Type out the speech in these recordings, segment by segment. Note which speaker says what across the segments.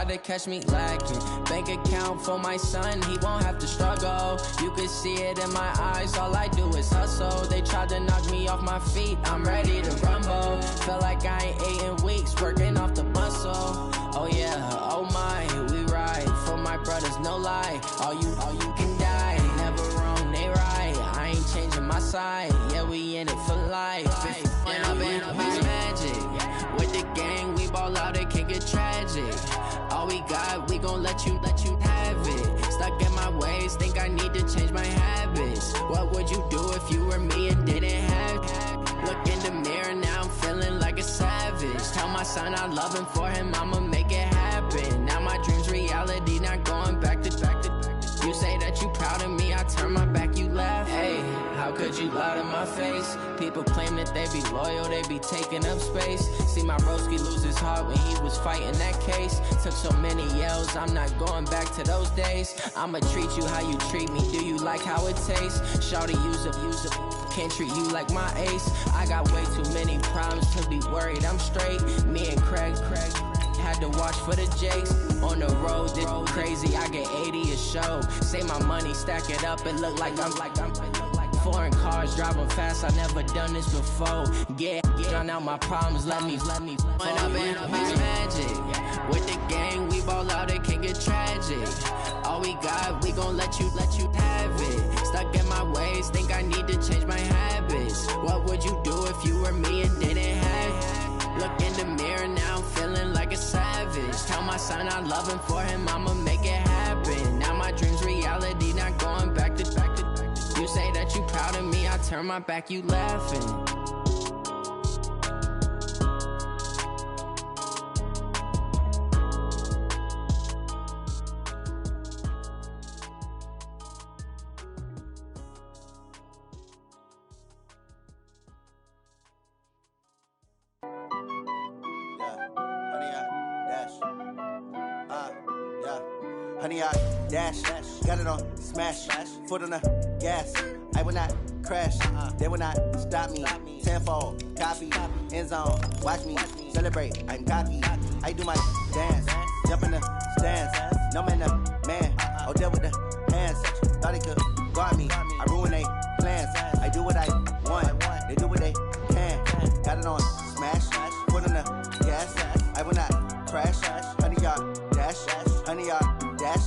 Speaker 1: to catch me lacking. Bank account for my son, he won't have to struggle. You can see it in my eyes, all I do is hustle. They tried to knock me off my feet, I'm ready to rumble. Feel like I ain't ate in weeks, working off the muscle. Oh yeah, oh my, we ride for my brothers, no lie. All you can die, never wrong, they right. I ain't changing my side, yeah, we in it for life. When I've been magic, with the gang, we ball out, it can get tragic. All we got, we gon' let you have it. Stuck in my ways, think I need to change my habits. What would you do if you were me and didn't have it? Look in the mirror, now I'm feeling like a savage. Tell my son I love him, for him I'ma make it happen. Now my dream's reality, not going back to. You say that you proud of me, I turn my back, you laugh. Hey, how could you lie to my face? People claim that they be loyal, they be taking up space. See my broski lose his heart when he was fighting that case. Took so many yells, I'm not going back to those days. I'ma treat you how you treat me, do you like how it tastes? Shawty, use up, can't treat you like my ace. I got way too many problems to be worried, I'm straight. Me and Craig had to watch for the Jakes. On the road, this crazy, I get 80 a show. Say my money, stack it up, it look like I'm foreign cars, driving fast, I never done this before. Yeah, drown out my problems, let me. When I've been magic, with the gang, we ball out, it can get tragic. All we got, we gon' let you have it. Stuck in my ways, think I need to change my habits. What would you do if you were me and didn't have it? Look in the mirror, now I'm feeling like a savage. Tell my son I love him, for him I'ma make it happen. Now my dream's reality, not going back to. You say that you proud of me, I turn my back, you laughing.
Speaker 2: Honey, I dash, got it on smash, foot on the gas. I will not crash, they will not stop me. Tenfold, copy, end zone, watch me celebrate. I'm cocky, I do my dance, jump in the stands. No man, man, oh deal with the hands. Thought he could guard me, I ruin they plans. I do what I want, they do what they can. Got it on smash, foot on the gas. I will not crash, honey, y'all dash, honey, y'all dash,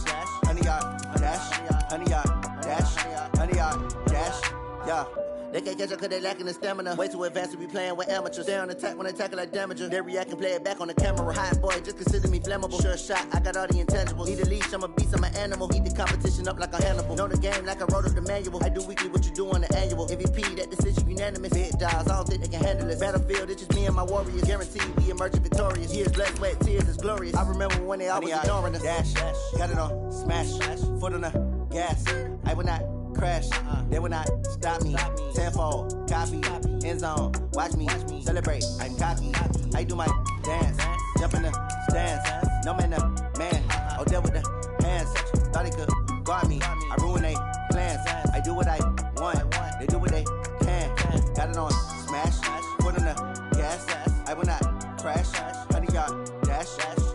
Speaker 2: honey, y'all dash, honey, y'all dash, honey, y'all dash, yeah. They can't catch up cause they lacking the stamina. Way too advanced to be playing with amateurs. Stay on attack when they tackle like damager. They react and play it back on the camera. Hot boy, just consider me flammable. Sure shot, I got all the intangibles. Need a leash, I'm a beast, I'm an animal. Eat the competition up like a Hannibal. Know the game like I wrote up the manual. I do weekly what you do on the annual. MVP, that decision unanimous. Big dials, I don't think they can handle it. Battlefield, it's just me and my warriors. Guaranteed we emerging victorious. Years, blood, sweat, tears is glorious. I remember when they always ignoring us. Dash, got it on smash, foot on the gas. I will not crash, they will not stop me. Tenfold, copy, end zone, watch me celebrate. I'm cocky, I do my dance, jump in the stands. No man, man, oh deal with the hands. Thought he could guard me, I ruin they plans. I do what I want, they do what they can. Got it on smash, foot on the gas. I will not crash, honey, y'all dash,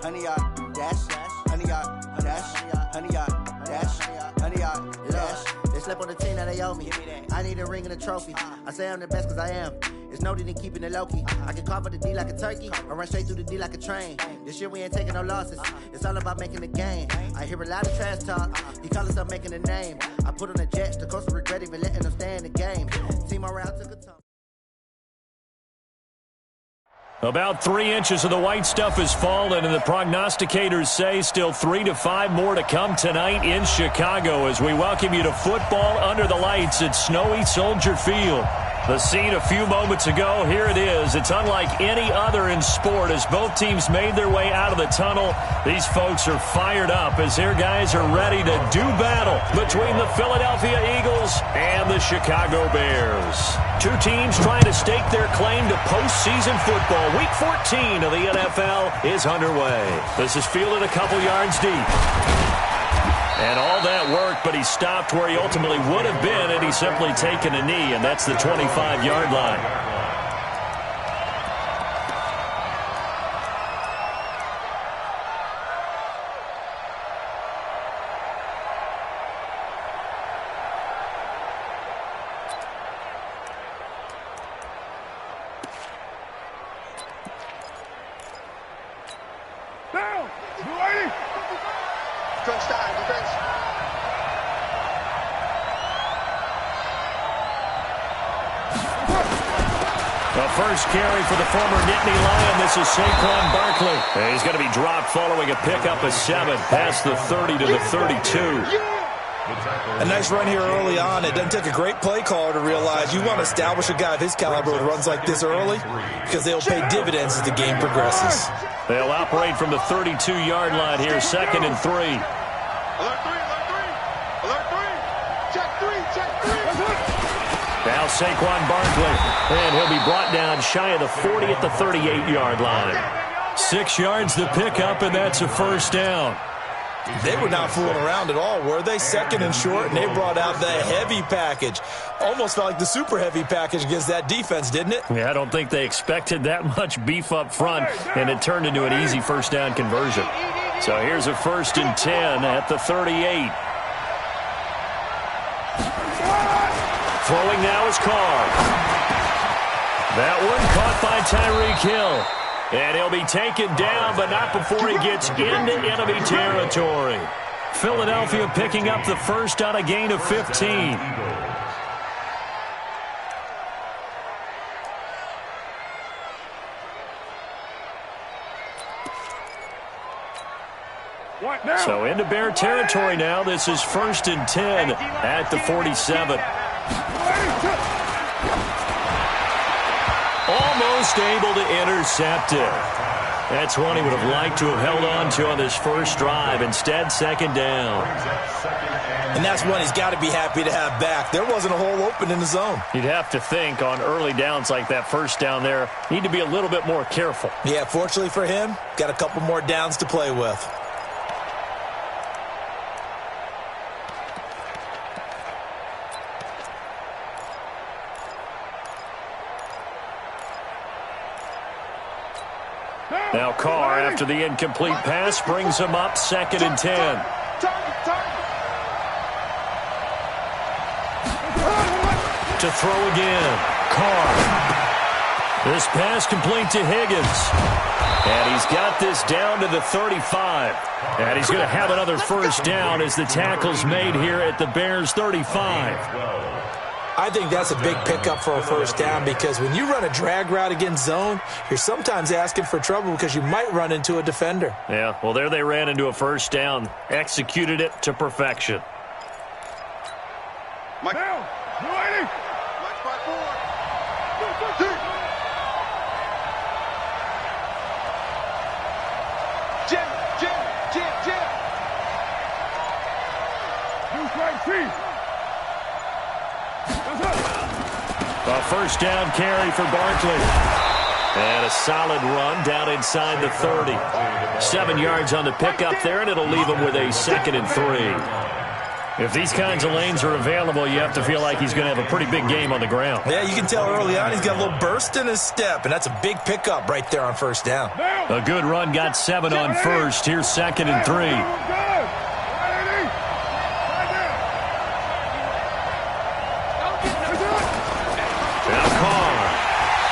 Speaker 2: honey, y'all dash, honey, y'all dash, honey, y'all dash, honey, y'all dash. They slept on the team that they owe me. I need a ring and a trophy. I say I'm the best cause I am. It's no need in keeping it low-key. I can carve up the D like a turkey or run straight through the D like a train. This year we ain't taking no losses. It's all about making the game. I hear a lot of trash talk. He call himself making a name. I put on the Jets. The coach will regret even letting them stay in the game. Team morale took a tumble.
Speaker 3: About 3 inches of the white stuff has fallen, and the prognosticators say still 3 to 5 more to come tonight in Chicago as we welcome you to football under the lights at snowy Soldier Field. The scene a few moments ago, here it is. It's unlike any other in sport as both teams made their way out of the tunnel. These folks are fired up as their guys are ready to do battle between the Philadelphia Eagles and the Chicago Bears. Two teams trying to stake their claim to postseason football. Week 14 of the NFL is underway. This is fielded a couple yards deep. And all that work, but he stopped where he ultimately would have been had he simply taken a knee, and that's the 25-yard line. The first carry for the former Nittany Lion. This is Saquon Barkley. And he's going to be dropped following a pickup of 7 past the 30 to the 32.
Speaker 4: A nice run here early on. It doesn't take a great play caller to realize you want to establish a guy of his caliber with runs like this early because they'll pay dividends as the game progresses.
Speaker 3: They'll operate from the 32-yard line here, 2nd and 3.
Speaker 5: Alert 3, alert 3. Check 3, check 3.
Speaker 3: Now Saquon Barkley, and he'll be brought down shy of the 40 at the 38-yard line. 6 yards the pickup, and that's a first down.
Speaker 4: They were not fooling around at all, were they? 2nd and short, and they brought out the heavy package. Almost felt like the super heavy package against that defense, didn't it?
Speaker 3: Yeah, I don't think they expected that much beef up front, and it turned into an easy first down conversion. So here's a 1st and 10 at the 38. Throwing now is Carr. That one caught by Tyreek Hill. And he'll be taken down, but not before he gets into enemy territory. Philadelphia picking up the first on a gain of 15. So into Bear territory now. This is 1st and 10 at the 47. Almost able to intercept it. That's one he would have liked to have held on to on this first drive. Instead, 2nd down.
Speaker 4: And that's one he's got to be happy to have back. There wasn't a hole open in the zone.
Speaker 3: You'd have to think on early downs like that first down there, need to be a little bit more careful.
Speaker 4: Yeah, fortunately for him, got a couple more downs to play with.
Speaker 3: Now Carr, after the incomplete pass, brings him up 2nd and 10. To throw again, Carr. This pass complete to Higgins. And he's got this down to the 35. And he's going to have another first down as the tackle's made here at the Bears' 35.
Speaker 4: I think that's a big pickup for a first down because when you run a drag route against zone, you're sometimes asking for trouble because you might run into a defender.
Speaker 3: Yeah, well, there they ran into a first down. Executed it to perfection.
Speaker 5: Mike. Now, you ready? Mike 5-4. Jim. You strike C.
Speaker 3: A first down carry for Barkley. And a solid run down inside the 30. 7 yards on the pickup there, and it'll leave him with a 2nd and 3. If these kinds of lanes are available, you have to feel like he's going to have a pretty big game on the ground.
Speaker 4: Yeah, you can tell early on he's got a little burst in his step, and that's a big pickup right there on first down.
Speaker 3: A good run, got 7 on first. Here's 2nd and 3.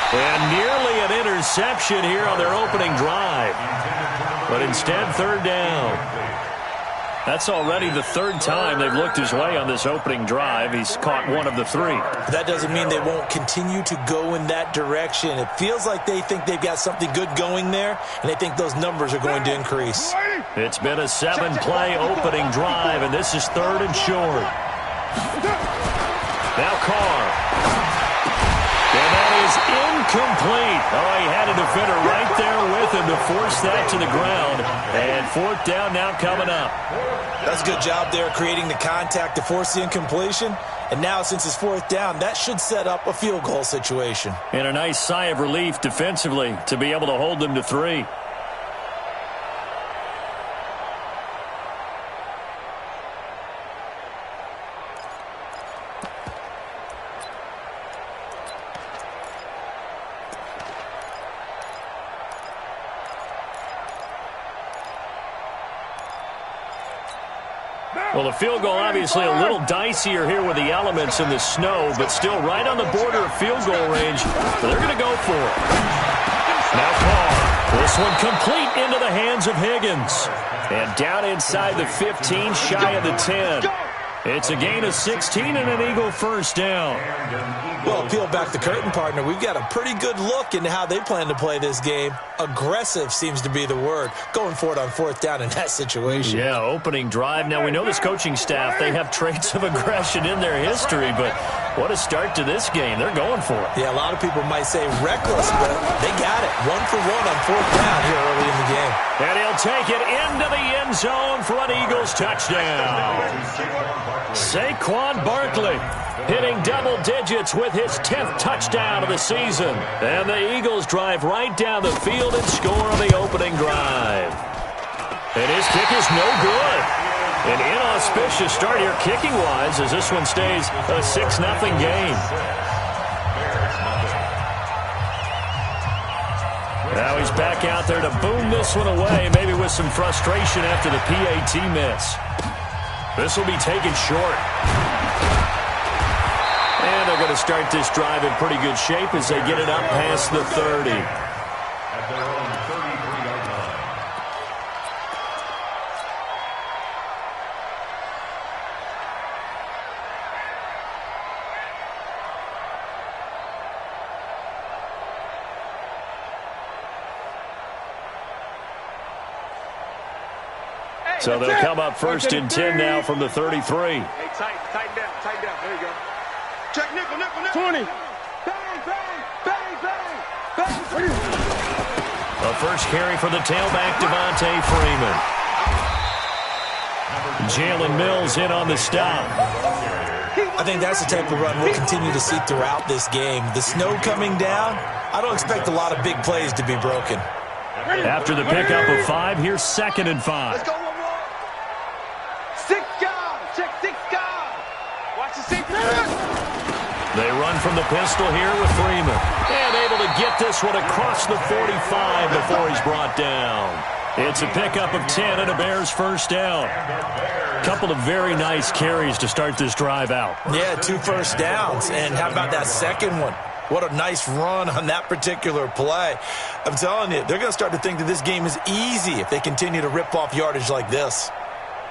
Speaker 3: And nearly an interception here on their opening drive. But instead, 3rd down. That's already the 3rd time they've looked his way on this opening drive. He's caught 1 of the 3.
Speaker 4: That doesn't mean they won't continue to go in that direction. It feels like they think they've got something good going there, and they think those numbers are going to increase.
Speaker 3: It's been a 7-play opening drive, and this is 3rd and short. Now Carr. And that is incomplete. Oh, he had a defender right there with him to force that to the ground. And 4th down now coming up.
Speaker 4: That's a good job there creating the contact to force the incompletion. And now since it's 4th down, that should set up a field goal situation.
Speaker 3: And a nice sigh of relief defensively to be able to hold them to 3. Well, the field goal obviously a little dicier here with the elements in the snow, but still right on the border of field goal range. So they're going to go for it. Now Carr This one complete into the hands of Higgins. And down inside the 15, shy of the 10. It's a gain of 16 and an Eagle first down.
Speaker 4: Well, peel back the curtain, partner. We've got a pretty good look into how they plan to play this game. Aggressive seems to be the word. Going for it on fourth down in that situation.
Speaker 3: Yeah, opening drive. Now, we know this coaching staff, they have traits of aggression in their history, but what a start to this game. They're going for it.
Speaker 4: Yeah, a lot of people might say reckless, but they got it. 1 for 1 on fourth down here early in the game.
Speaker 3: And he'll take it into the end zone for an Eagles touchdown. Saquon Barkley hitting double digits with his 10th touchdown of the season. And the Eagles drive right down the field and score on the opening drive. And his kick is no good. An inauspicious start here kicking-wise as this one stays a 6-0 game. Now he's back out there to boom this one away, maybe with some frustration after the PAT miss. This will be taken short. And they're going to start this drive in pretty good shape as they get it up past the 30. So they'll come up first and 10 now from the 33.
Speaker 5: Hey, tighten down. There you go. Check nickel. 20. Bang, bang, bang, bang, bang.
Speaker 3: A first carry for the tailback, Devontae Freeman. Jalen Mills in on the stop.
Speaker 4: I think that's the type of run we'll continue to see throughout this game. The snow coming down, I don't expect a lot of big plays to be broken.
Speaker 3: After the pickup of 5, here's 2nd and 5.
Speaker 5: Let's go one more. 6 guard. Check 6 guard. Watch the 6 guard.
Speaker 3: They run from the pistol here with Freeman. And able to get this one across the 45 before he's brought down. It's a pickup of 10 and a Bears first down. Couple of very nice carries to start this drive out.
Speaker 4: Yeah, 2 first downs. And how about that second one? What a nice run on that particular play. I'm telling you, they're going to start to think that this game is easy if they continue to rip off yardage like this.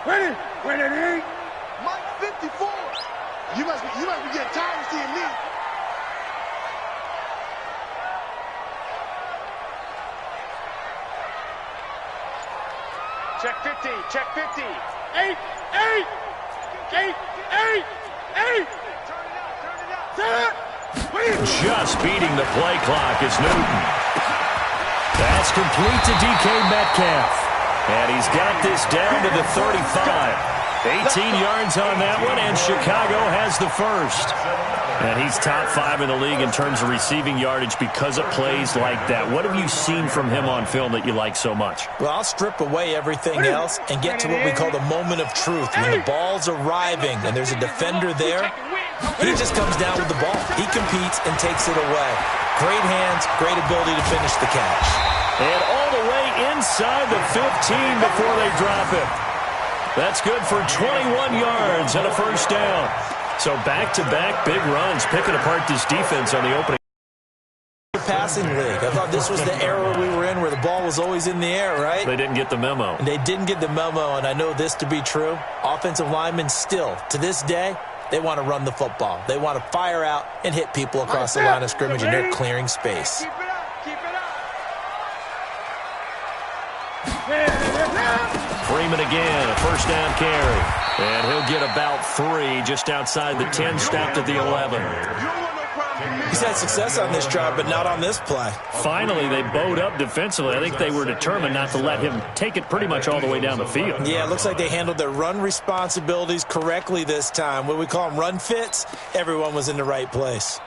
Speaker 5: Ready? Mike 54. You must be getting tired of seeing me. Check 50. 8. Turn it out.
Speaker 3: Just beating the play clock is Newton. That's complete to DK Metcalf. And he's got this down to the 35. 18 yards on that one, and Chicago has the first. And he's top 5 in the league in terms of receiving yardage because of plays like that. What have you seen from him on film that you like so much?
Speaker 4: Well, I'll strip away everything else and get to what we call the moment of truth. When the ball's arriving and there's a defender there, he just comes down with the ball. He competes and takes it away. Great hands, great ability to finish the catch.
Speaker 3: And all the way inside the 15 before they drop it. That's good for 21 yards and a first down. So back-to-back big runs, picking apart this defense on the opening.
Speaker 4: Passing league. I thought this was the era we were in where the ball was always in the air, right?
Speaker 3: They didn't get the memo.
Speaker 4: They didn't get the memo, and I know this to be true. Offensive linemen still, to this day, they want to run the football. They want to fire out and hit people across the line of scrimmage, and they're clearing space.
Speaker 5: Keep it up.
Speaker 3: Freeman again, a first down carry. And he'll get about 3 just outside the 10, stopped at the 11.
Speaker 4: He's had success on this drive, but not on this play.
Speaker 3: Finally, they bowed up defensively. I think they were determined not to let him take it pretty much all the way down the field.
Speaker 4: Yeah, it looks like they handled their run responsibilities correctly this time. What we call them run fits, everyone was in the right place.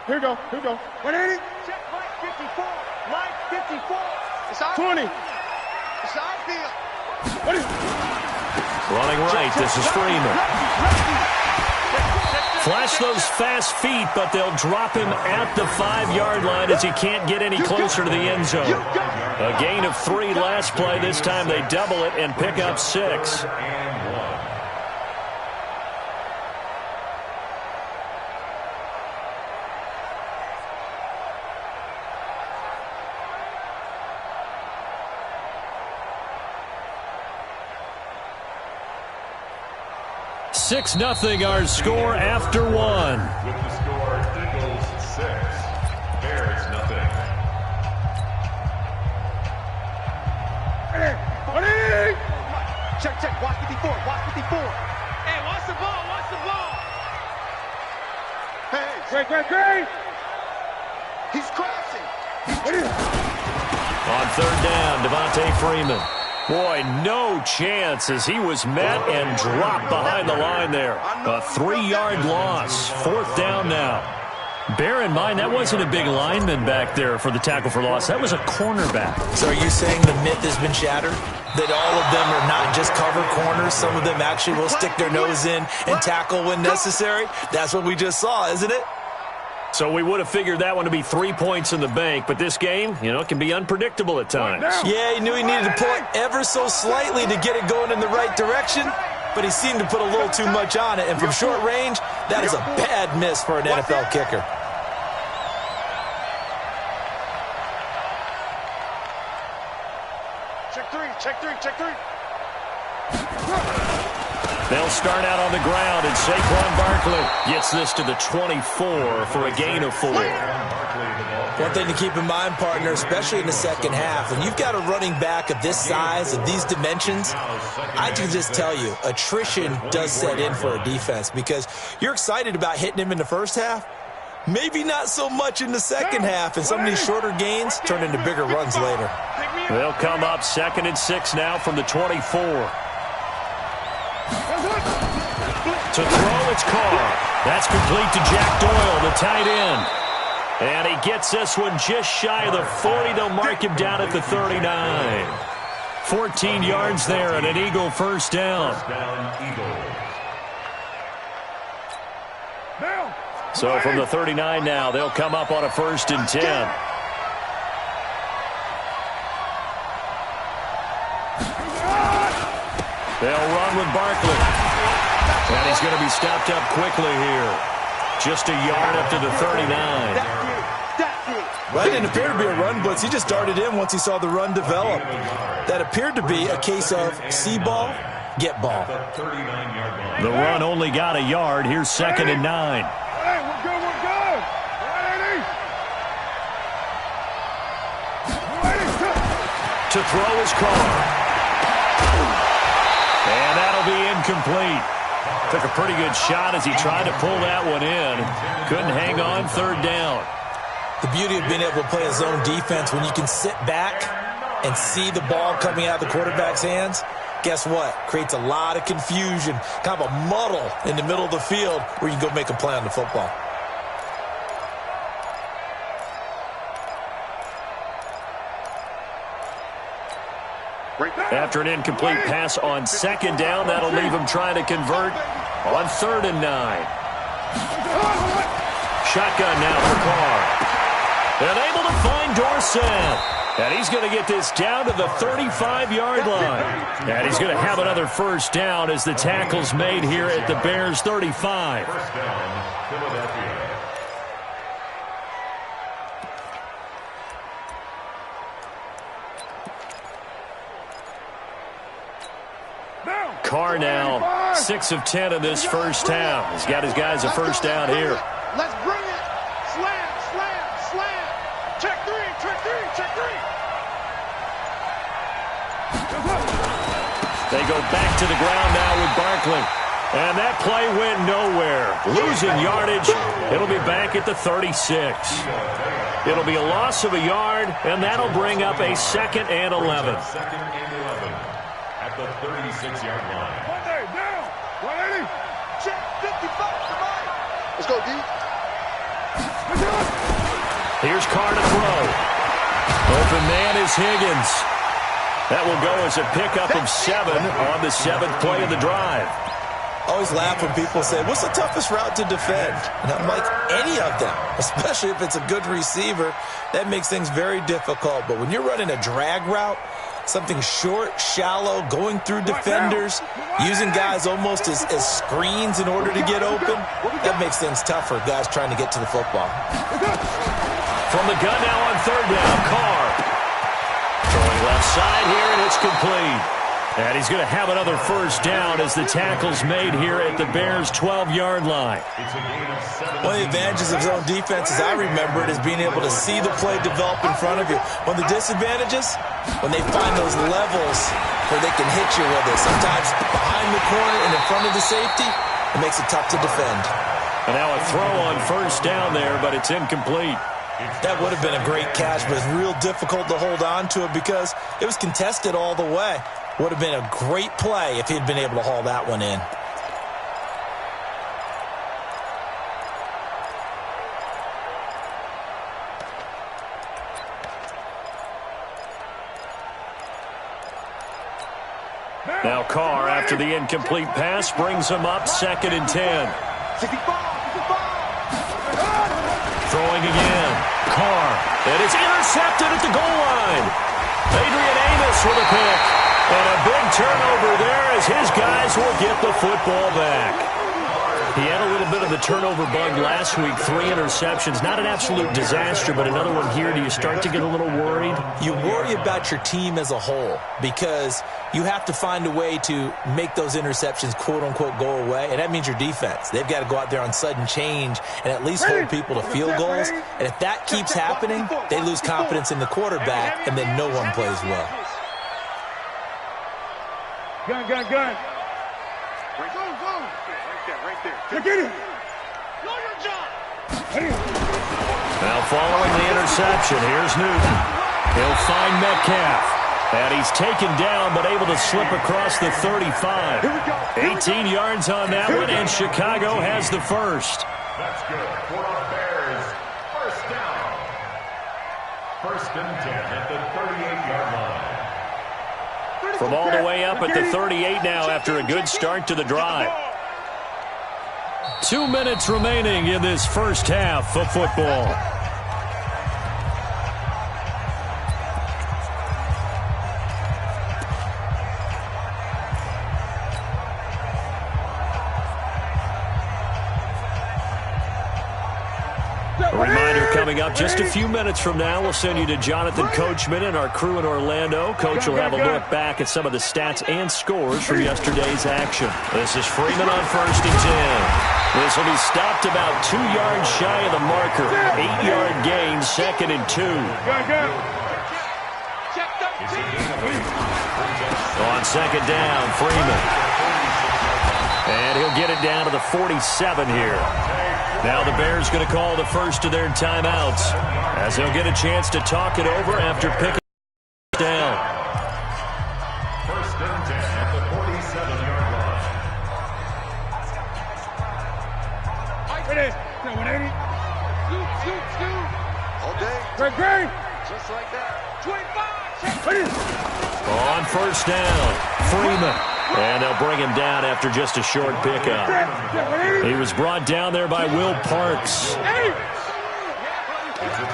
Speaker 5: Here we go. 180. Check Mike 54. Mike 54. It's our 20. It's our field. What is
Speaker 3: Running right, this is Freeman. Flash those fast feet, but they'll drop him at the 5-yard line as he can't get any closer to the end zone. A gain of 3 last play. This time they double it and pick up 6. 6-0 our score after one.
Speaker 6: With the score, Eagles 6, Bears 0.
Speaker 5: Check. Watch 54. Hey, watch the ball. Hey. Great. He's crashing.
Speaker 3: On third down, Devontae Freeman. Boy, no chance as he was met and dropped behind the line there. A 3-yard loss. Fourth down now. Bear in mind, that wasn't a big lineman back there for the tackle for loss. That was a cornerback.
Speaker 4: So are you saying the myth has been shattered? That all of them are not just cover corners? Some of them actually will stick their nose in and tackle when necessary? That's what we just saw, isn't it?
Speaker 3: So we would have figured that one to be 3 points in the bank, but this game, can be unpredictable at times.
Speaker 4: Yeah, he knew he needed to pull it ever so slightly to get it going in the right direction, but he seemed to put a little too much on it, and from short range, that is a bad miss for an NFL kicker.
Speaker 5: Check three.
Speaker 3: They'll start out on the ground, and Saquon Barkley gets this to the 24 for a gain of 4.
Speaker 4: One thing to keep in mind, partner, especially in the second half, when you've got a running back of this size, of these dimensions, I can just tell you, attrition does set in for a defense because you're excited about hitting him in the first half, maybe not so much in the second half, and some of these shorter gains turn into bigger runs later.
Speaker 3: They'll come up 2nd and 6 now from the 24. To throw, it's Carr. That's complete to Jack Doyle, the tight end. And he gets this one just shy of the 40. They'll mark him down at the 39. 14 yards there and an Eagle first down. So from the 39 now, they'll come up on a 1st and 10. They'll run with Barkley. And he's going to be stopped up quickly here. Just a yard up to the 39.
Speaker 4: Well, it didn't appear to be a run blitz. He just darted in once he saw the run develop. That appeared to be a case of see ball, get ball.
Speaker 3: The run only got a yard. Here's 2nd and 9.
Speaker 5: Hey, we're good.
Speaker 3: To throw his Carr. And that'll be incomplete. Took a pretty good shot as he tried to pull that one in. Couldn't hang on 3rd down.
Speaker 4: The beauty of being able to play a zone defense when you can sit back and see the ball coming out of the quarterback's hands, guess what? Creates a lot of confusion, kind of a muddle in the middle of the field where you can go make a play on the football.
Speaker 3: After an incomplete pass on 2nd down, that'll leave him trying to convert on 3rd and 9. Shotgun now for Carr. And able to find Dorsett. And he's going to get this down to the 35-yard line. And he's going to have another first down as the tackle's made here at the Bears' 35.
Speaker 6: First down, Philadelphia.
Speaker 3: Carr now 6 of 10 in this first half. He's got his guys a first down here.
Speaker 5: Let's bring it. Slam. Check three.
Speaker 3: They go back to the ground now with Barkley. And that play went nowhere. Losing yardage. It'll be back at the 36. It'll be a loss of a yard, and that'll bring up a 2nd and 11.
Speaker 6: 2nd and 11 at the 36-yard line.
Speaker 5: Monday, down. 180. Check 55. Let's go, D.
Speaker 3: Here's Carr to throw. Open man is Higgins. That will go as a pickup of 7 on the 7th play of the drive.
Speaker 4: Always laugh when people say, what's the toughest route to defend? And I'm like, any of them, especially if it's a good receiver. That makes things very difficult. But when you're running a drag route, something short, shallow, going through defenders, using guys almost as screens in order to get open, that makes things tough for guys trying to get to the football.
Speaker 3: From the gun now on 3rd down, Carr. Throwing left side here, and it's complete. And he's going to have another first down as the tackle's made here at the Bears' 12-yard line.
Speaker 4: One of the advantages of zone defense, as I remember it, is being able to see the play develop in front of you. One of the disadvantages, when they find those levels where they can hit you with it. Sometimes behind the corner and in front of the safety, it makes it tough to defend.
Speaker 3: And now a throw on first down there, but it's incomplete.
Speaker 4: That would have been a great catch, but it's real difficult to hold on to it because it was contested all the way. Would have been a great play if he'd been able to haul that one in.
Speaker 3: Now Carr, after the incomplete pass, brings him up 2nd and 10. Throwing again. Carr. And it's intercepted at the goal line. Adrian Amos with a pick. And a big turnover there as his guys will get the football back. He had a little bit of the turnover bug last week, 3 interceptions. Not an absolute disaster, but another one here. Do you start to get a little worried?
Speaker 4: You worry about your team as a whole because you have to find a way to make those interceptions, quote-unquote, go away, and that means your defense. They've got to go out there on sudden change and at least hold people to field goals. And if that keeps happening, they lose confidence in the quarterback, and then no one plays well.
Speaker 5: Gun. Right there. Look at it. Know your job.
Speaker 3: Now following the interception, here's Newton. He'll find Metcalf. And he's taken down, but able to slip across the 35. 18 yards on that one, and Chicago has the first.
Speaker 6: That's good for the Bears. First down. 1st and 10 at the 38-yard line.
Speaker 3: From all the way up at the 38 now after a good start to the drive. 2 minutes remaining in this first half of football. A reminder coming up just a few minutes from now. We'll send you to Jonathan Coachman and our crew in Orlando. Coach will have a look back at some of the stats and scores from yesterday's action. This is Freeman on 1st and 10. This will be stopped about 2 yards shy of the marker. 8-yard gain, 2nd and 2. On 2nd down, Freeman. And he'll get it down to the 47 here. Now the Bears going to call the first of their timeouts as they'll get a chance to talk it over after picking down.
Speaker 6: 1st and 10 at the 47-yard line.
Speaker 5: Ready. 180. Scoot. All day. Great. Just like that. 25. Ready.
Speaker 3: On 1st down, Freeman. And they'll bring him down after just a short pickup. He was brought down there by Will Parks.
Speaker 6: It's a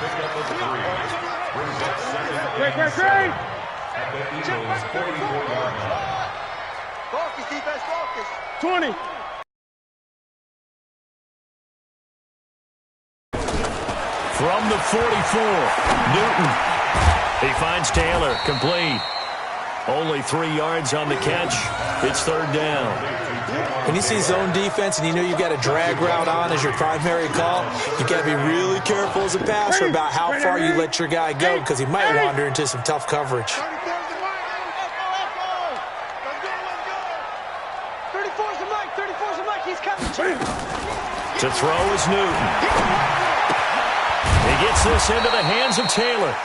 Speaker 6: pickup of 3. Brings up 2nd and 7 at the Eagles' 44-yard line.
Speaker 5: Focus, defense, focus. 20.
Speaker 3: From the 44, Newton. He finds Taylor, complete. Only 3 yards on the catch. It's 3rd down.
Speaker 4: When you see zone defense and you know you've got a drag route on as your primary call, you got to be really careful as a passer about how far you let your guy go because he might wander into some tough coverage.
Speaker 5: 34's the mic. He's coming.
Speaker 3: To throw is Newton. He gets this into the hands of Taylor.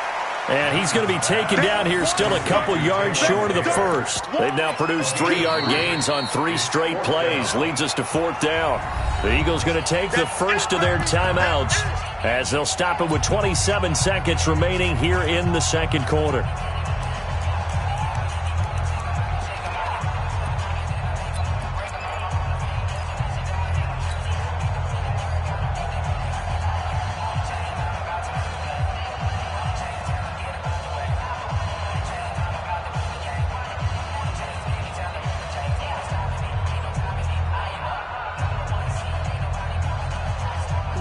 Speaker 3: And he's going to be taken down here still a couple yards short of the first. They've now produced 3-yard gains on 3 straight plays. Leads us to 4th down. The Eagles going to take the first of their timeouts as they'll stop it with 27 seconds remaining here in the 2nd quarter.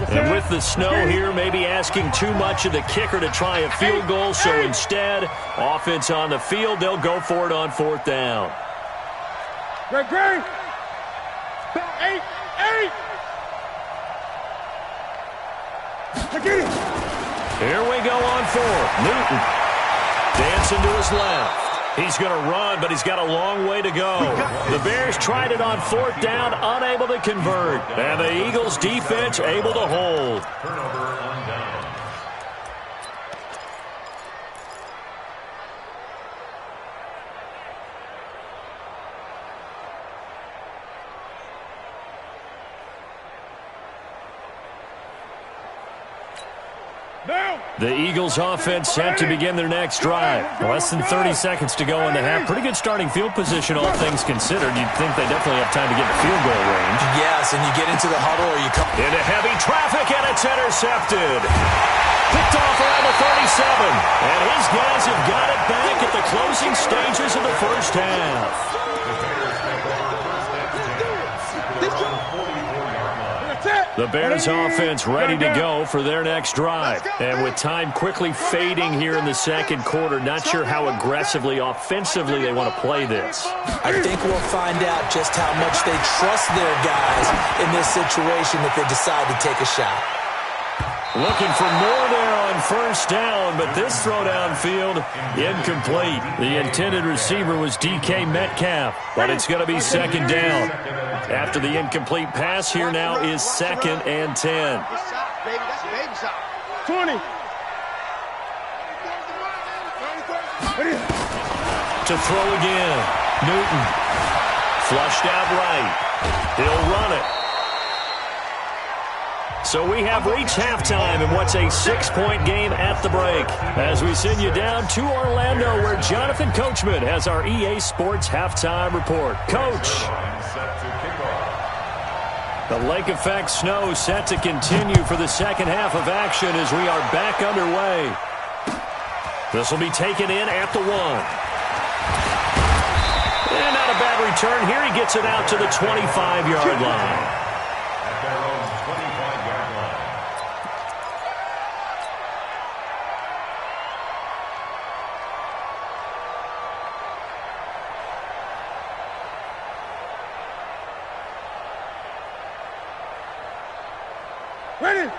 Speaker 3: And with the snow here, maybe asking too much of the kicker to try a field goal. So instead, offense on the field, they'll go for it on 4th down.
Speaker 5: Great. 8. Get it.
Speaker 3: Here we go on fourth. Newton dancing to his left. He's going to run, but he's got a long way to go. The Bears tried it on fourth down, unable to convert. And the Eagles' defense able to hold.
Speaker 6: Turnover on down.
Speaker 3: The Eagles offense set to begin their next drive. Less than 30 seconds to go in the half. Pretty good starting field position, all things considered. You'd think they definitely have time to get to field goal range.
Speaker 4: Yes, and you get into the huddle or you come
Speaker 3: into heavy traffic, and it's intercepted. Picked off around the 37. And his guys have got it back at the closing stages of the first half. The Bears offense ready to go for their next drive. And with time quickly fading here in the second quarter, not sure how aggressively, offensively they want to play this.
Speaker 4: I think we'll find out just how much they trust their guys in this situation if they decide to take a shot.
Speaker 3: Looking for more there on first down, but this throw downfield, incomplete. The intended receiver was DK Metcalf, but it's going to be second down. After the incomplete pass, here now is 2nd and 10.
Speaker 5: 20.
Speaker 3: To throw again. Newton. Flushed out right. He'll run it. So we have reached halftime in what's a 6-point game at the break. As we send you down to Orlando, where Jonathan Coachman has our EA Sports halftime report. Coach. The lake effect snow set to continue for the second half of action as we are back underway. This will be taken in at the 1. And not a bad return here. He gets it out to the 25-yard line.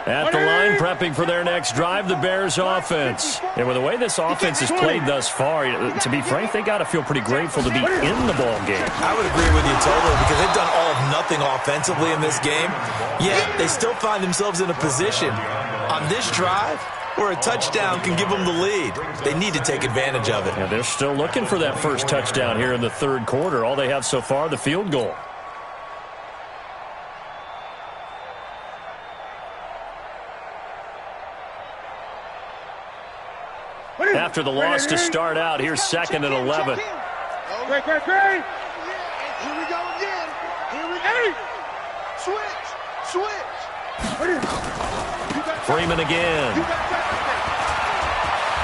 Speaker 3: At the line, prepping for their next drive, the Bears offense. And with the way this offense has played thus far, to be frank, they got to feel pretty grateful to be in the ball game.
Speaker 4: I would agree with you totally because they've done all of nothing offensively in this game. Yet they still find themselves in a position on this drive where a touchdown can give them the lead. They need to take advantage of it.
Speaker 3: Yeah, they're still looking for that first touchdown here in the third quarter. All they have so far, the field goal. After the loss to start out, here's 2nd and 11.
Speaker 5: Great. Here we go again. Switch.
Speaker 3: Freeman again.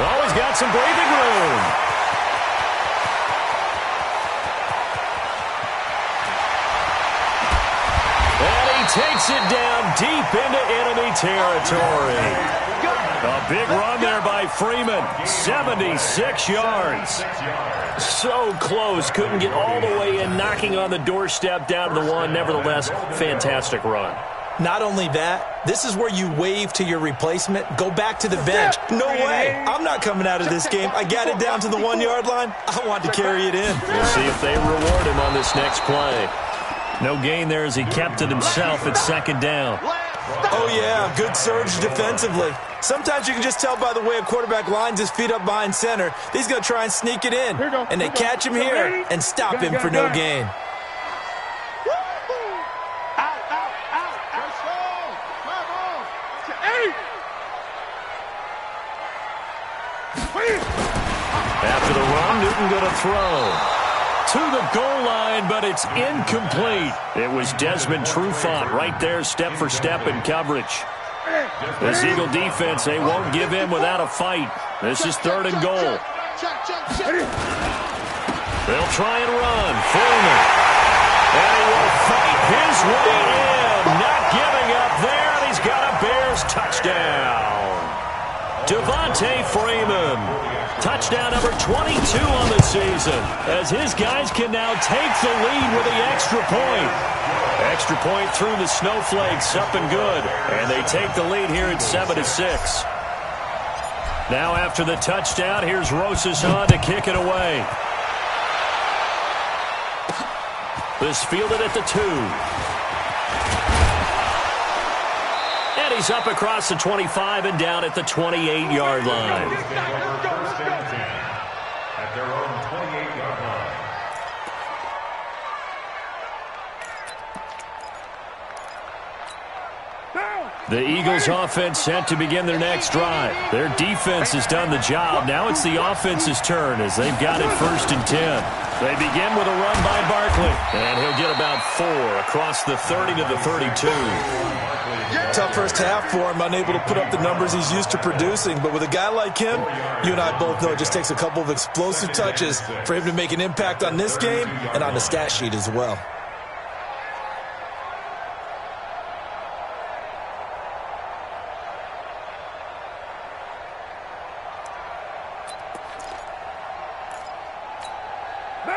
Speaker 3: Always got some breathing room. And he takes it down deep into enemy territory. A big run there by Freeman, 76 yards. So close, couldn't get all the way in, knocking on the doorstep down to the 1. Nevertheless, fantastic run.
Speaker 4: Not only that, this is where you wave to your replacement, go back to the bench. No way, I'm not coming out of this game. I got it down to the 1-yard line. I want to carry it in.
Speaker 3: We'll see if they reward him on this next play. No gain there as he kept it himself at 2nd down.
Speaker 4: Oh, yeah, good surge defensively. Sometimes you can just tell by the way a quarterback lines his feet up behind center. He's going to try and sneak it in. And they catch him here and stop him for no gain.
Speaker 3: After the run, Newton going to throw. To the goal line, but it's incomplete. It was Desmond Trufant right there, step for step in coverage. This Eagle defense, they won't give in without a fight. This is 3rd and goal. They'll try and run. Freeman. And he will fight his way in. Not giving up there, and he's got a Bears touchdown. Devontae Freeman. Touchdown number 22 on the season, as his guys can now take the lead with the extra point. Extra point through the snowflakes, up and good. And they take the lead here at 7-6. Now after the touchdown, here's Rosas on to kick it away. This fielded at the 2. And he's up across the 25 and down at the 28-yard line.
Speaker 6: First and 10 at their own 28-yard line.
Speaker 3: The Eagles offense set to begin their next drive. Their defense has done the job. Now it's the offense's turn as they've got it 1st and 10. They begin with a run by Barkley, and he'll get about 4 across the 30 to the 32.
Speaker 4: Tough first half for him, unable to put up the numbers he's used to producing. But with a guy like him, you and I both know it just takes a couple of explosive touches for him to make an impact on this game and on the stat sheet as well.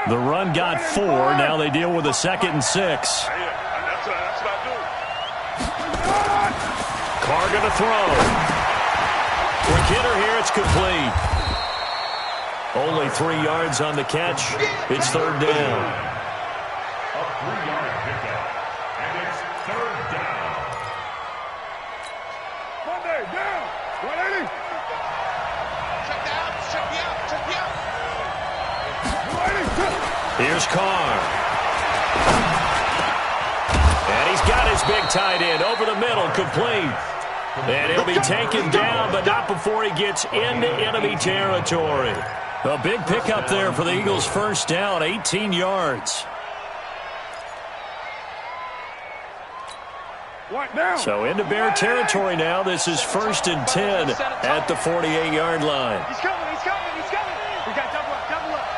Speaker 3: The run got 4. Now they deal with a 2nd and 6.
Speaker 5: That's what I do.
Speaker 3: Carr going to throw. Quick hitter here. It's complete. Only 3 yards on the catch. It's 3rd down.
Speaker 6: A 3-yard pickup. And it's 3rd down.
Speaker 5: Monday, down. 180. Check down. Check me out. Check me out.
Speaker 3: Here's Carr. And he's got his big tight end over the middle, complete. And he'll be taken down, but not before he gets into enemy territory. A big pickup there for the Eagles' 1st down, 18 yards. So into Bear territory now. This is 1st and 10 at the 48-yard line.
Speaker 5: He's coming. He's coming. He's coming. We got double up. Double up.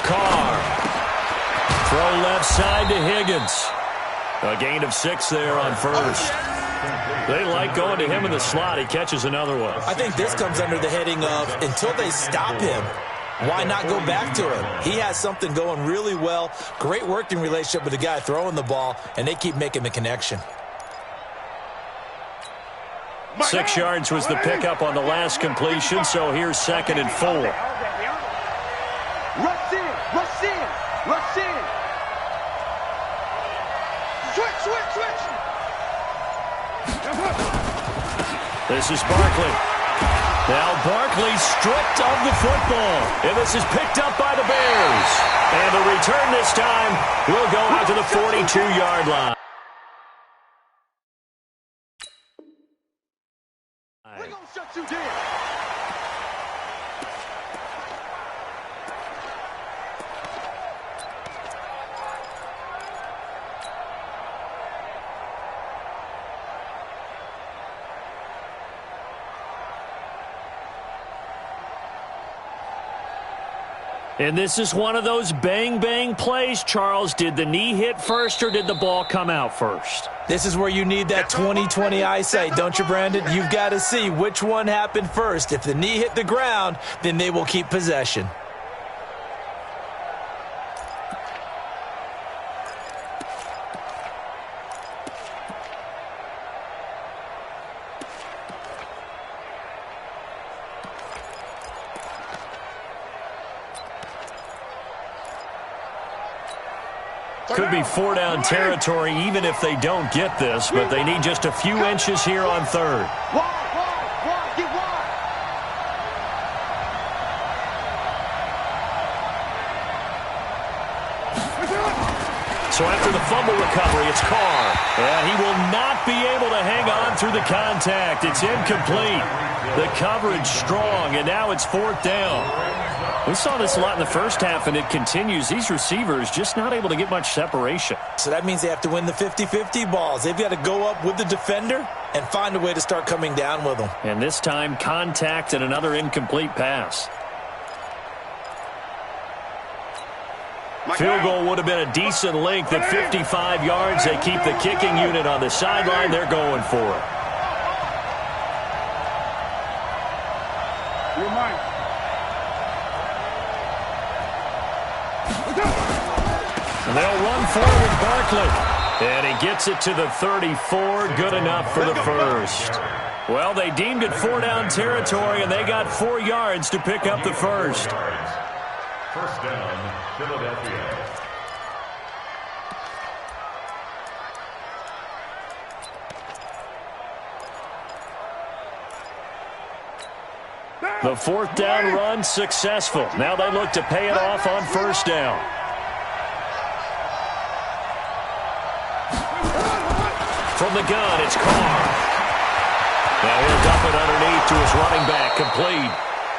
Speaker 3: Carr. Throw left side to Higgins. A gain of 6 there on 1st. They like going to him in the slot. He catches another one.
Speaker 4: I think this comes under the heading of until they stop him, why not go back to him? He has something going really well. Great working relationship with the guy throwing the ball, and they keep making the connection.
Speaker 3: 6 yards was the pickup on the last completion, so here's 2nd and 4.
Speaker 5: Rush in. Rush in. Rush in. Switch. Switch. Switch.
Speaker 3: This is Barkley. Now Barkley stripped of the football. And this is picked up by the Bears. And the return this time will go out to the 42-yard line.
Speaker 5: We're going to shut you down.
Speaker 3: And this is one of those bang-bang plays, Charles. Did the knee hit first or did the ball come out first?
Speaker 4: This is where you need that 20/20 eyesight, don't you, Brandon? You've got to see which one happened first. If the knee hit the ground, then they will keep possession.
Speaker 3: Could be 4-down territory even if they don't get this, but they need just a few inches here on 3rd.
Speaker 5: Wide, get wide.
Speaker 3: So after the fumble recovery, it's Carr. And he will not be able to hang on through the contact. It's incomplete. The coverage strong, and now it's 4th down. We saw this a lot in the first half, and it continues. These receivers just not able to get much separation.
Speaker 4: So that means they have to win the 50-50 balls. They've got to go up with the defender and find a way to start coming down with them.
Speaker 3: And this time, contact and another incomplete pass. Field goal would have been a decent length at 55 yards. They keep the kicking unit on the sideline. They're going for it.
Speaker 5: You're mine.
Speaker 3: And they'll run forward Barkley. And he gets it to the 34. Good enough for the first. Well, they deemed it 4-down territory, and they got 4 yards to pick up the first.
Speaker 6: First down, Philadelphia.
Speaker 3: The 4th down run successful. Now they look to pay it off on first down. From the gun, it's Carr. Now he'll dump it underneath to his running back, complete.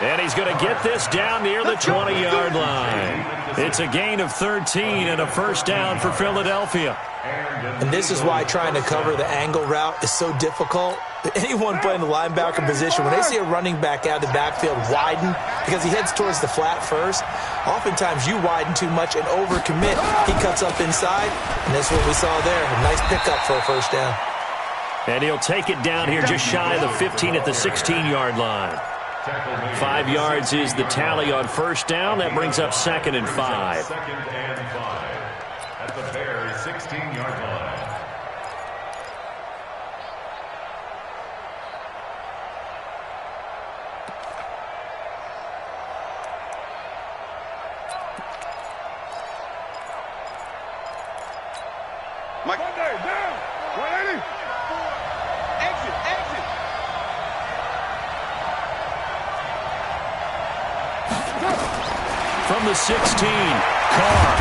Speaker 3: And he's going to get this down near the 20-yard line. It's a gain of 13 and a first down for Philadelphia.
Speaker 4: And this is why trying to cover the angle route is so difficult. Anyone playing the linebacker position, when they see a running back out of the backfield widen because he heads towards the flat first, oftentimes you widen too much and overcommit. He cuts up inside, and that's what we saw there. A nice pickup for a first down.
Speaker 3: And he'll take it down here just shy of the 15 at the 16-yard line. 5 yards is the tally on first down. That brings up 2nd and 5.
Speaker 6: 2nd and 5 at the Bears' 16-yard line.
Speaker 5: Monday, down. 180. Exit, exit.
Speaker 3: From the 16, Carr.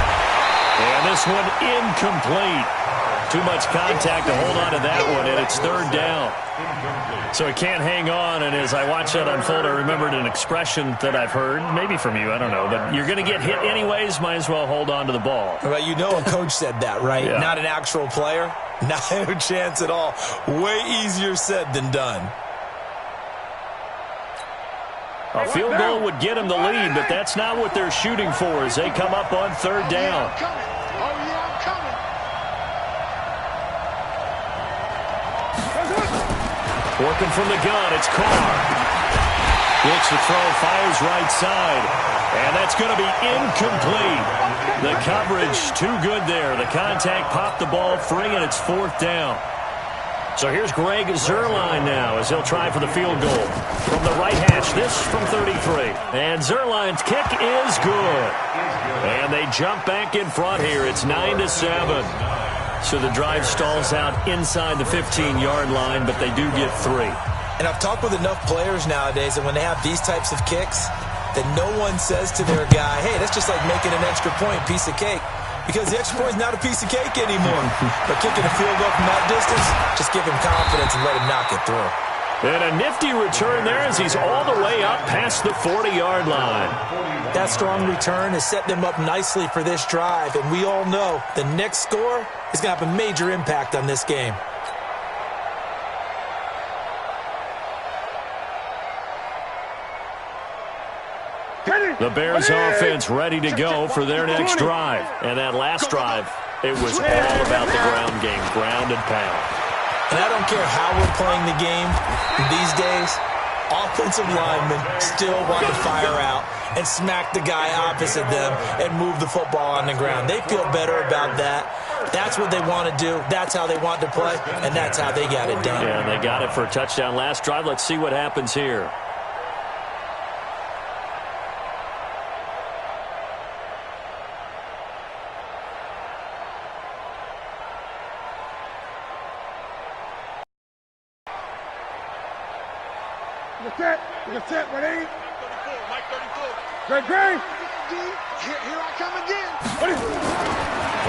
Speaker 3: And this one incomplete. Too much contact to hold on to that one, and it's 3rd down. So he can't hang on, and as I watch that unfold, I remembered an expression that I've heard, maybe from you, I don't know, but you're going to get hit anyways, might as well hold on to the ball.
Speaker 4: Well, you know a coach said that, right?
Speaker 3: Yeah.
Speaker 4: Not an actual player. Not a chance at all. Way easier said than done.
Speaker 3: A field goal would get them the lead, but that's not what they're shooting for as they come up on 3rd down.
Speaker 5: Oh, yeah, I'm coming.
Speaker 3: Working from the gun, it's Carr. Looks to throw, fires right side. And that's going to be incomplete. The coverage too good there. The contact popped the ball free, and it's 4th down. So here's Greg Zuerlein now as he'll try for the field goal. From the right hash, this from 33. And Zuerlein's kick is good. And they jump back in front here. It's 9-7. So the drive stalls out inside the 15-yard line, but they do get 3.
Speaker 4: And I've talked with enough players nowadays that when they have these types of kicks, that no one says to their guy, hey, that's just like making an extra point, piece of cake. Because the extra point is not a piece of cake anymore. But kicking a field goal from that distance, just give him confidence and let him knock it through.
Speaker 3: And a nifty return there as he's all the way up past the 40-yard line.
Speaker 4: That strong return has set them up nicely for this drive. And we all know the next score is going to have a major impact on this game.
Speaker 3: The Bears offense ready to go for their next drive. And that last drive, it was all about the ground game, ground and pound.
Speaker 4: And I don't care how we're playing the game these days, offensive linemen still want to fire out and smack the guy opposite them and move the football on the ground. They feel better about that. That's what they want to do. That's how they want to play, and that's how they got it done.
Speaker 3: Yeah, they got it for a touchdown last drive. Let's see what happens here.
Speaker 5: Look at set, 180. Mike 34. Greg. Here I come again.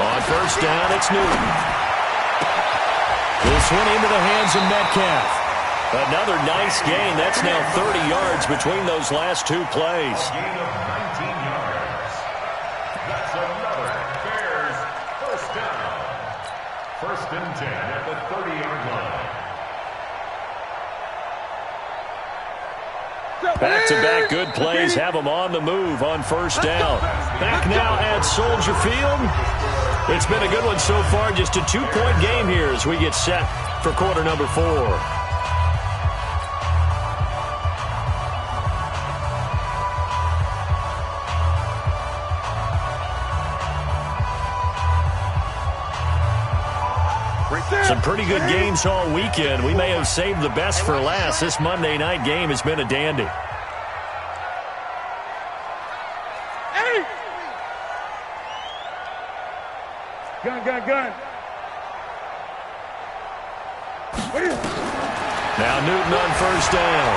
Speaker 3: On first down, it's Newton. This one into the hands of Metcalf. Another nice gain. That's now 30 yards between those last 2 plays.
Speaker 6: A gain of 19 yards. That's another Bears first down. 1st and 10 at the 30-yard line.
Speaker 3: Back-to-back good plays have them on the move on first down. Back now at Soldier Field. It's been a good one so far. Just a 2-point game here as we get set for quarter number 4. Some pretty good games all weekend. We may have saved the best for last. This Monday night game has been a dandy.
Speaker 5: Gun.
Speaker 3: Now Newton on first down.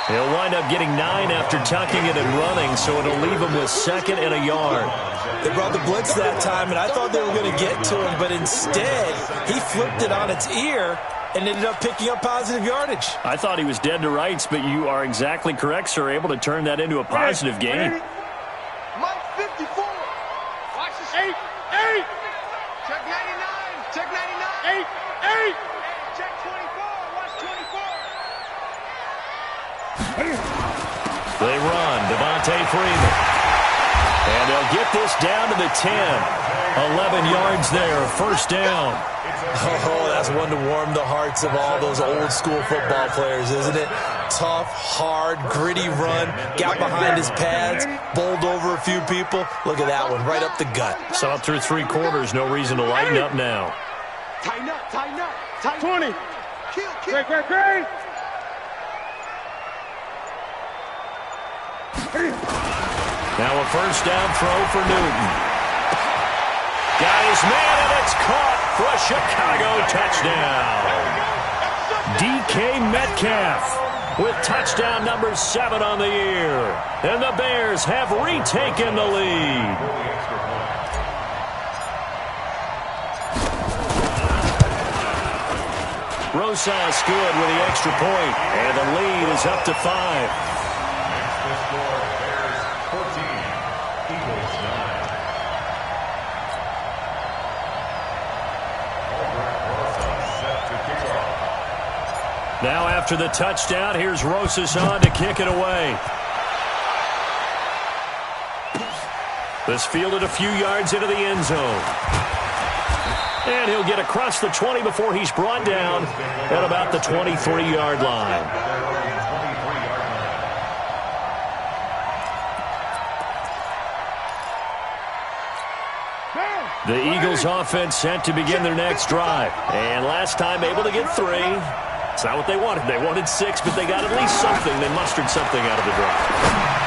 Speaker 3: He'll wind up getting 9 after tucking it and running, so it'll leave him with 2nd and a yard.
Speaker 4: They brought the blitz that time, and I thought they were going to get to him, but instead he flipped it on its ear and ended up picking up positive yardage.
Speaker 3: I thought he was dead to rights, but you are exactly correct, sir. Able to turn that into a positive gain.
Speaker 5: Mike 54. Watch this. 8. Check 99. Check 99. 8. Check 24. Watch 24.
Speaker 3: They run. Devontae Freeman. And they'll get this down to the 10. 11 yards there. First down.
Speaker 4: Oh, that's one to warm the hearts of all those old-school football players, isn't it? Tough, hard, gritty run. Got behind his pads. Bowled over a few people. Look at that one. Right up the gut.
Speaker 3: Saw it through 3 quarters. No reason to lighten up now.
Speaker 5: Tighten up. 20. Great.
Speaker 3: Now a first down throw for Newton. Got his man, and it's caught for a Chicago touchdown. DK Metcalf with touchdown number 7 on the year. And the Bears have retaken the lead. Rosas good with the extra point, and the lead is up to 5. Now after the touchdown, here's Rosas on to kick it away. This fielded a few yards into the end zone. And he'll get across the 20 before he's brought down at about the 23-yard line. The Eagles offense set to begin their next drive. And last time able to get 3. It's not what they wanted. They wanted 6, but they got at least something. They mustered something out of the drive.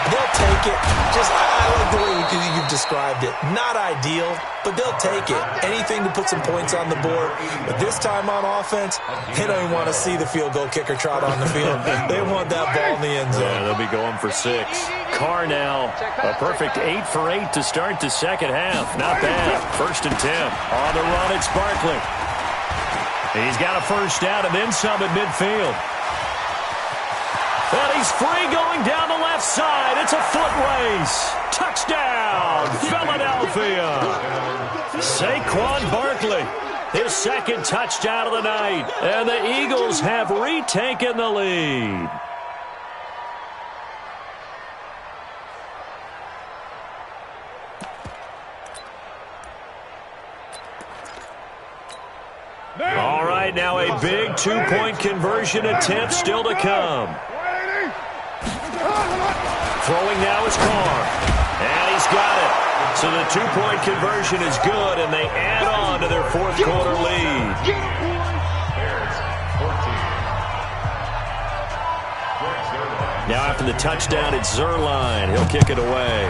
Speaker 4: They'll take it. I like the way you've described it. Not ideal, but they'll take it. Anything to put some points on the board. But this time on offense, they don't even want to see the field goal kicker trot on the field. They want that ball in the end zone.
Speaker 3: Yeah, they'll be going for 6. Carr now, a perfect 8 for 8 to start the second half. Not bad. 1st and 10. On the run, it's Barkley. He's got a first down and then some at midfield. And he's free going down the left side. It's a foot race. Touchdown, Philadelphia. Saquon Barkley, his 2nd touchdown of the night. And the Eagles have retaken the lead. All right, now a big 2-point conversion attempt still to come. Throwing now is Carr. And he's got it. So the 2-point conversion is good, and they add on to their 4th quarter lead. Now after the touchdown, it's Zerline. He'll kick it away.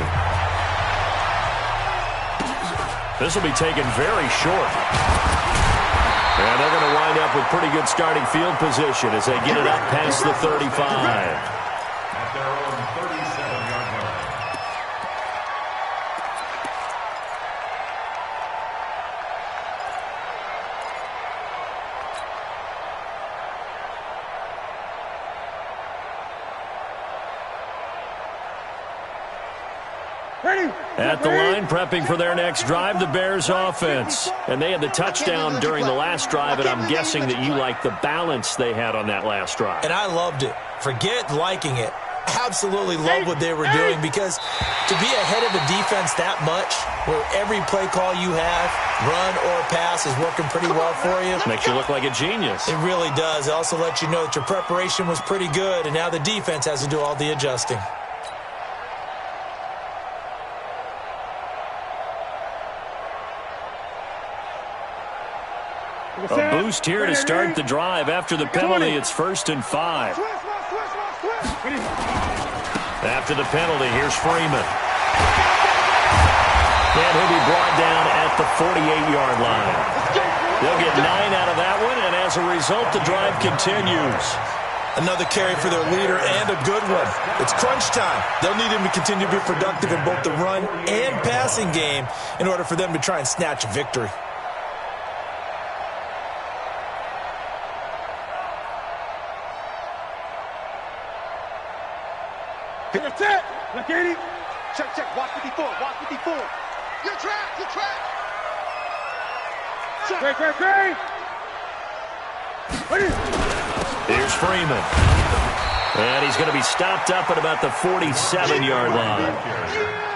Speaker 3: This will be taken very short. And they're going to wind up with pretty good starting field position as they get it up past the 35.
Speaker 6: At their own 37-yard line.
Speaker 3: At the line, prepping for their next drive, the Bears offense. And they had the touchdown during the last drive, and I'm guessing that you like the balance they had on that last drive.
Speaker 4: And I loved it. Forget liking it. Absolutely love what they were doing, because to be ahead of a defense that much, where every play call you have, run or pass, is working pretty well for you.
Speaker 3: Makes you look like a genius.
Speaker 4: It really does. It also lets you know that your preparation was pretty good, and now the defense has to do all the adjusting.
Speaker 3: A boost here to start the drive. After the penalty, it's 1st and 5. After the penalty, here's Freeman. And he'll be brought down at the 48-yard line. They'll get 9 out of that one, and as a result, the drive continues.
Speaker 4: Another carry for their leader, and a good one. It's crunch time. They'll need him to continue to be productive in both the run and passing game in order for them to try and snatch a victory.
Speaker 5: That's it. Look at him. Check, check. Watch 54. Watch 54. Your track. Your track. Great, great, great.
Speaker 3: Here's Freeman. And he's going to be stopped up at about the 47-yard line.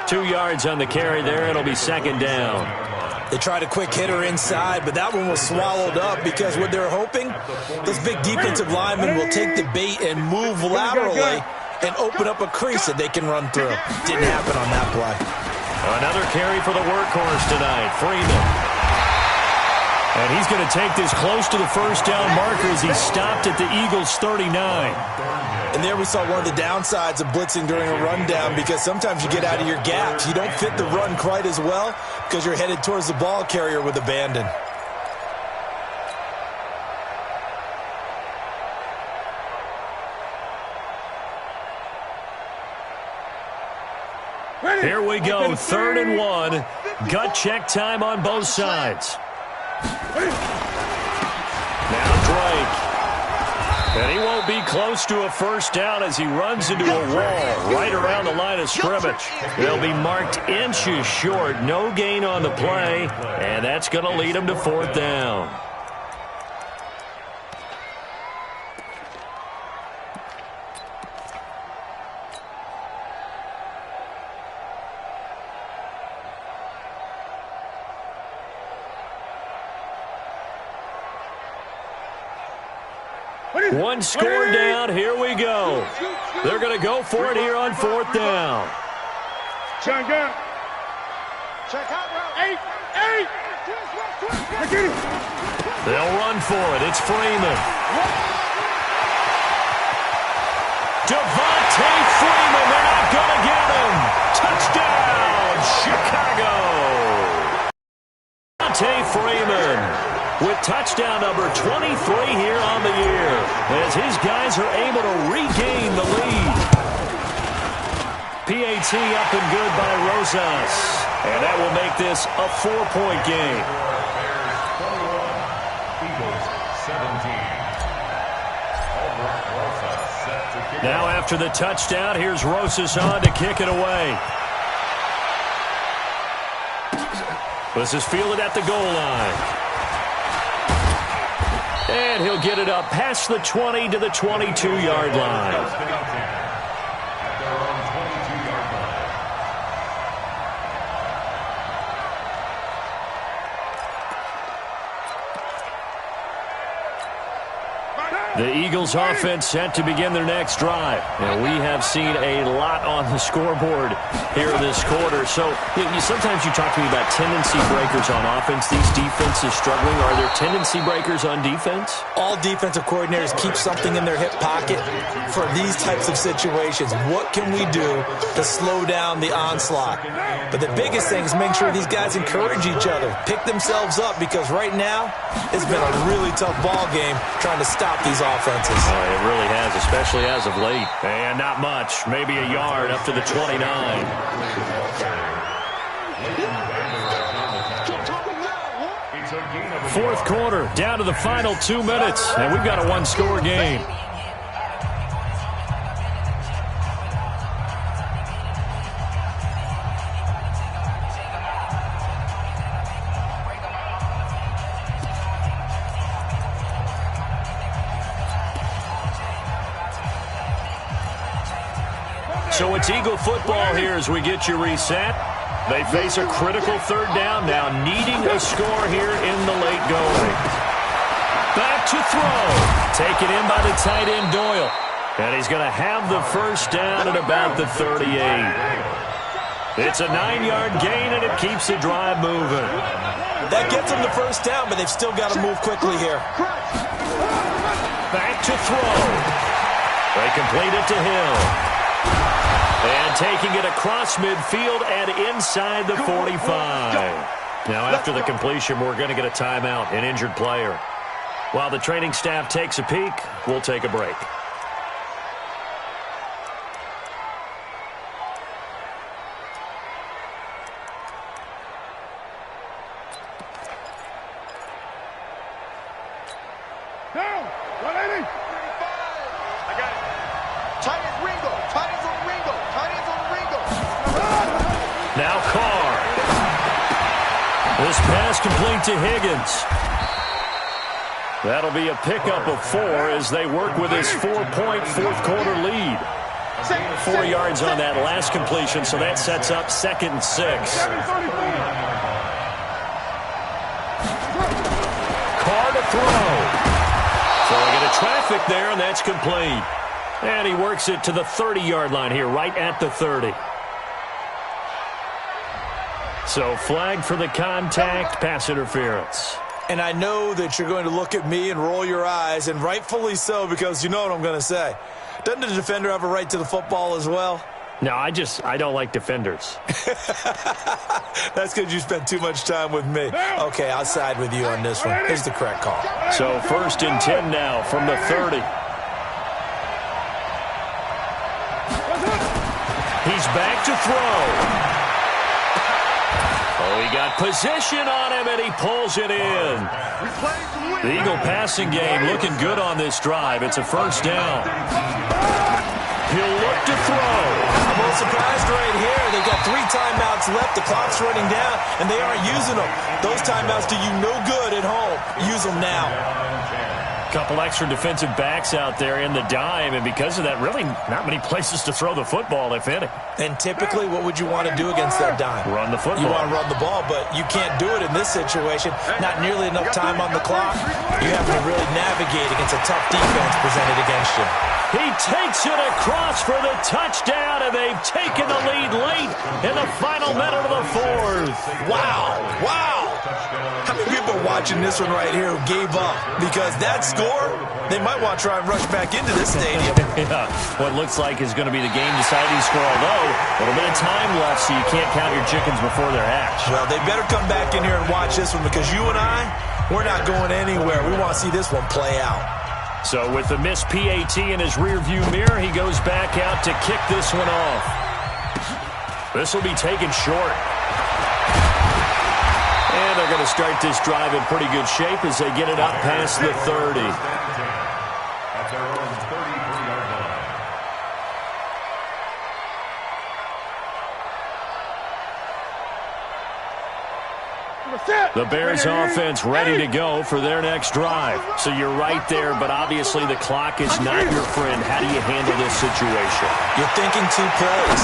Speaker 3: 2 yards on the carry there. It'll be 2nd down.
Speaker 4: They tried a quick hitter inside, but that one was swallowed up, because what they're hoping, those big defensive linemen will take the bait and move laterally and open up a crease that they can run through. Didn't happen on that play.
Speaker 3: Another carry for the workhorse tonight, Freeman. And he's going to take this close to the 1st down marker as he's stopped at the Eagles' 39.
Speaker 4: And there we saw one of the downsides of blitzing during a rundown, because sometimes you get out of your gaps. You don't fit the run quite as well because you're headed towards the ball carrier with abandon.
Speaker 3: Here we go, 3rd and 1. Gut check time on both sides. Now Drake. And he won't be close to a 1st down as he runs into a wall right around the line of scrimmage. They'll be marked inches short. No gain on the play, and that's going to lead him to 4th down. One score down. Here we go. They're going to go for it here on 4th down.
Speaker 5: Check out. Check out. 8.
Speaker 3: They'll run for it. It's Freeman. Devontae Freeman. They're not going to get him. Touchdown, Chicago. Devontae Freeman with touchdown number 23 here on the year, as his guys are able to regain the lead. PAT up and good by Rosas, and that will make this a 4-point game. Now after the touchdown, here's Rosas on to kick it away. This is fielded at the goal line. And he'll get it up past the 20 to the 22-yard line. The Eagles offense set to begin their next drive. And we have seen a lot on the scoreboard here this quarter. So sometimes you talk to me about tendency breakers on offense. These defenses struggling. Are there tendency breakers on defense?
Speaker 4: All defensive coordinators keep something in their hip pocket for these types of situations. What can we do to slow down the onslaught? But the biggest thing is make sure these guys encourage each other, pick themselves up, because right now it's been a really tough ball game trying to stop these offenses.
Speaker 3: It really has, especially as of late. And not much, maybe a yard up to the 29. Fourth quarter, down to the final 2 minutes, and we've got a one-score game. So it's Eagle football here as we get you reset. They face a critical third down now, needing a score here in the late going. Back to throw. Taken in by the tight end, Doyle. And he's going to have the first down at about the 38. It's a 9-yard gain, and it keeps the drive moving.
Speaker 4: That gets them the first down, but they've still got to move quickly here.
Speaker 3: Back to throw. They complete it to Hill. And taking it across midfield and inside the 45. Now, after the completion, we're going to get a timeout, an injured player. While the training staff takes a peek, we'll take a break.
Speaker 5: Down. 180. I got it. Tight end Ringo. Tight ends on Ringo. Tight ends on Ringo.
Speaker 3: Now Carr. This pass complete to Higgins. That'll be a pickup of 4 as they work with his 4-point fourth-quarter lead. 4 yards on that last completion, so that sets up 2nd and 6. Carr to throw. Throwing into traffic there, and that's complete. And he works it to the 30-yard line here, right at the 30. So flag for the contact, pass interference.
Speaker 4: And I know that you're going to look at me and roll your eyes, and rightfully so, because you know what I'm going to say. Doesn't the defender have a right to the football as well?
Speaker 3: No, I don't like defenders.
Speaker 4: That's because you spent too much time with me. Okay, I'll side with you on this one. Here's the correct call.
Speaker 3: So 1st and 10 now from the 30. He's back to throw. Oh, he got position on him, and he pulls it in. The Eagle passing game looking good on this drive. It's a first down. He'll look to throw.
Speaker 4: I'm a little surprised right here. They've got 3 timeouts left. The clock's running down, and they aren't using them. Those timeouts do you no good at home. Use them now.
Speaker 3: Couple extra defensive backs out there in the dime, and because of that, really not many places to throw the football, if any.
Speaker 4: And typically, what would you want to do against that dime?
Speaker 3: Run the football.
Speaker 4: You want to run the ball, but you can't do it in this situation. Not nearly enough time on the clock. You have to really navigate against a tough defense presented against you.
Speaker 3: He takes it across for the touchdown, and they've taken the lead late in the final minute of the 4th.
Speaker 4: Wow. Wow. How many people are watching this one right here who gave up? Because that score, they might want to try and rush back into this stadium.
Speaker 3: Yeah, what looks like is going to be the game-deciding score, although a little bit of time left, so you can't count your chickens before they're hatched.
Speaker 4: Well, they better come back in here and watch this one, because you and I, we're not going anywhere. We want to see this one play out.
Speaker 3: So with the missed PAT in his rearview mirror, he goes back out to kick this one off. This will be taken short. And they're going to start this drive in pretty good shape as they get it up past the 30.
Speaker 6: At their own 33-yard line.
Speaker 3: The Bears offense ready to go for their next drive. So you're right there, but obviously the clock is not your friend. How do you handle this situation?
Speaker 4: You're thinking 2 plays.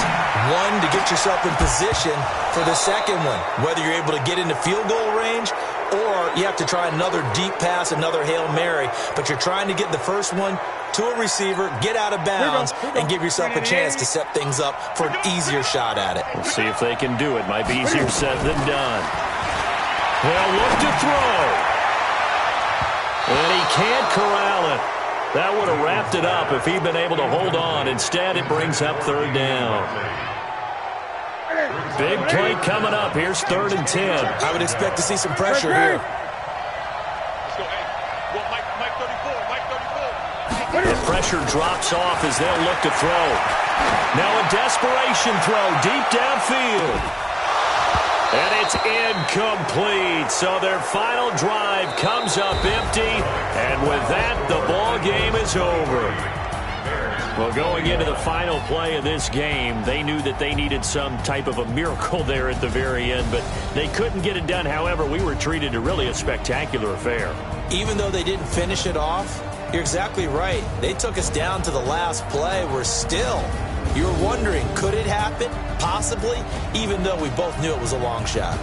Speaker 4: One, to get yourself in position for the second one, whether you're able to get into field goal range or you have to try another deep pass, another Hail Mary. But you're trying to get the first one to a receiver, get out of bounds, and give yourself a chance to set things up for an easier shot at it.
Speaker 3: We'll see if they can do it. Might be easier said than done. They'll look to throw. And he can't corral it. That would have wrapped it up if he'd been able to hold on. Instead, it brings up 3rd down. Big play coming up. Here's 3rd and 10.
Speaker 4: I would expect to see some pressure here.
Speaker 3: The pressure drops off as they'll look to throw. Now a desperation throw deep downfield. And it's incomplete. So their final drive comes up empty. And with that, the ball game is over. Well, going into the final play of this game, they knew that they needed some type of a miracle there at the very end, but they couldn't get it done. However, we were treated to really a spectacular affair.
Speaker 4: Even though they didn't finish it off, You're exactly right. They took us down to the last play. You're wondering, could it happen? Possibly, even though we both knew it was a long shot.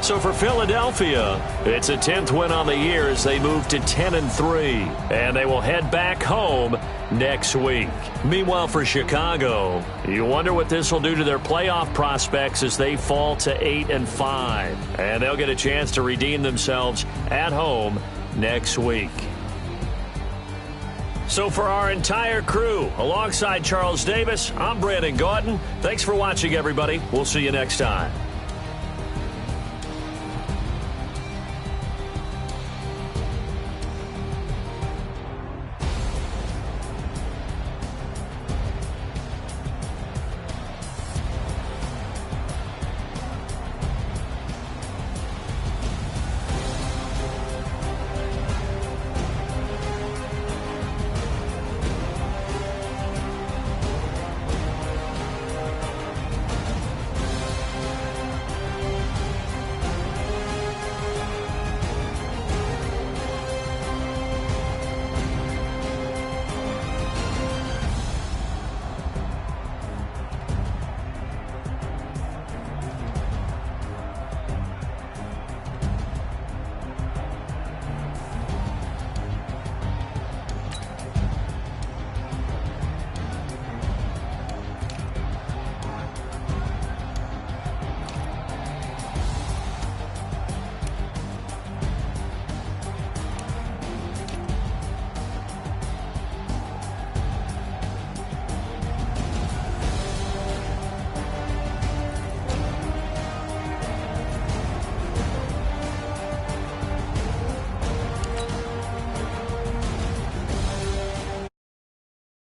Speaker 3: So for Philadelphia, it's a 10th win on the year as they move to 10-3, and they will head back home next week. Meanwhile, for Chicago, you wonder what this will do to their playoff prospects as they fall to 8-5, and they'll get a chance to redeem themselves at home next week. So for our entire crew, alongside Charles Davis, I'm Brandon Gautin. Thanks for watching, everybody. We'll see you next time.